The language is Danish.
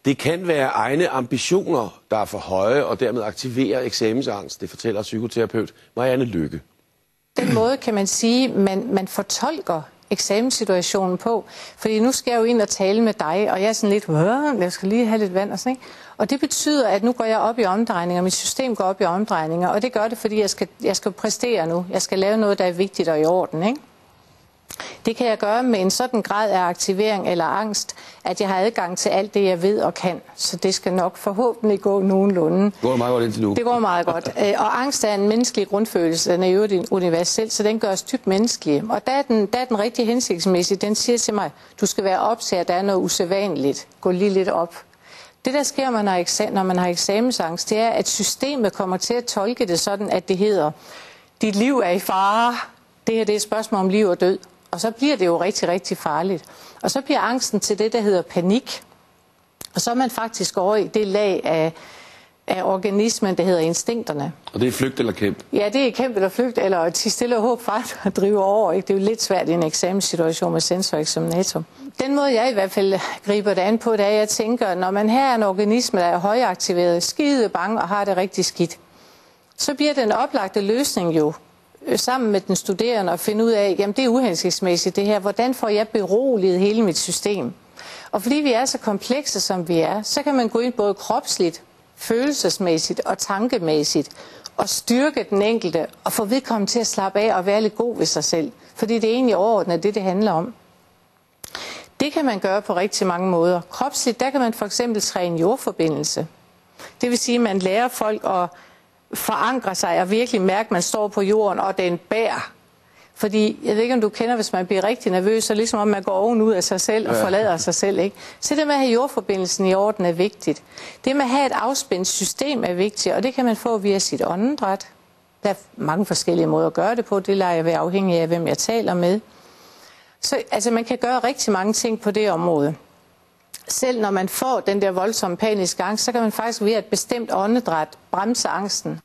Det kan være egne ambitioner, der er for høje, og dermed aktiverer eksamensangst. Det fortæller psykoterapeut Marianne Lykke. Den måde kan man sige, man fortolker eksamenssituationen på. Fordi nu skal jeg jo ind og tale med dig, og jeg er sådan lidt, jeg skal lige have lidt vand og sådan, ikke? Og det betyder, at nu går jeg op i omdrejninger, mit system går op i omdrejninger, og det gør det, fordi jeg skal præstere nu. Jeg skal lave noget, der er vigtigt og i orden, ikke? Det kan jeg gøre med en sådan grad af aktivering eller angst, at jeg har adgang til alt det, jeg ved og kan. Så det skal nok forhåbentlig gå nogenlunde. Går det meget godt indtil nu? Det går meget godt. Og angst er en menneskelig grundfølelse. Den er jo øvrigt universel, så den gør os dybt menneskelige. Og der er den rigtig hensigtsmæssige. Den siger til mig, du skal være opsat, at der er noget usædvanligt. Gå lige lidt op. Det, der sker, når man har eksamensangst, det er, at systemet kommer til at tolke det sådan, at det hedder, dit liv er i fare. Det her det er et spørgsmål om liv og død. Og så bliver det jo rigtig, rigtig farligt. Og så bliver angsten til det, der hedder panik. Og så er man faktisk over i det lag af organismen, der hedder instinkterne. Og det er flygt eller kæmp? Ja, det er kæmp eller flygt, eller til stille og håb for at drive over. Ikke? Det er jo lidt svært i en eksamenssituation med sensor og eksaminator. Den måde, jeg i hvert fald griber det an på, det er, at jeg tænker, når man her er en organisme, der er højaktiveret, skide bange og har det rigtig skidt, så bliver den oplagte løsning jo sammen med den studerende og finde ud af, jamen det er uhensigtsmæssigt det her. Hvordan får jeg beroliget hele mit system? Og fordi vi er så komplekse, som vi er, så kan man gå ind både kropsligt, følelsesmæssigt og tankemæssigt og styrke den enkelte og få vedkommende til at slappe af og være lidt god ved sig selv. Fordi det er egentlig overordnet det handler om. Det kan man gøre på rigtig mange måder. Kropsligt, der kan man for eksempel træne jordforbindelse. Det vil sige, at man lærer folk at forankre sig og virkelig mærke, at man står på jorden, og den bærer. Fordi, jeg ved ikke, om du kender, hvis man bliver rigtig nervøs, så ligesom om man går ovenud af sig selv og forlader sig selv, ikke? Så det med at have jordforbindelsen i orden er vigtigt. Det med at have et afspændt system er vigtigt, og det kan man få via sit åndedræt. Der er mange forskellige måder at gøre det på. Det lader jeg være afhængig af, hvem jeg taler med. Så altså, man kan gøre rigtig mange ting på det område. Selv når man får den der voldsomme paniske angst, så kan man faktisk via et bestemt åndedræt bremse angsten.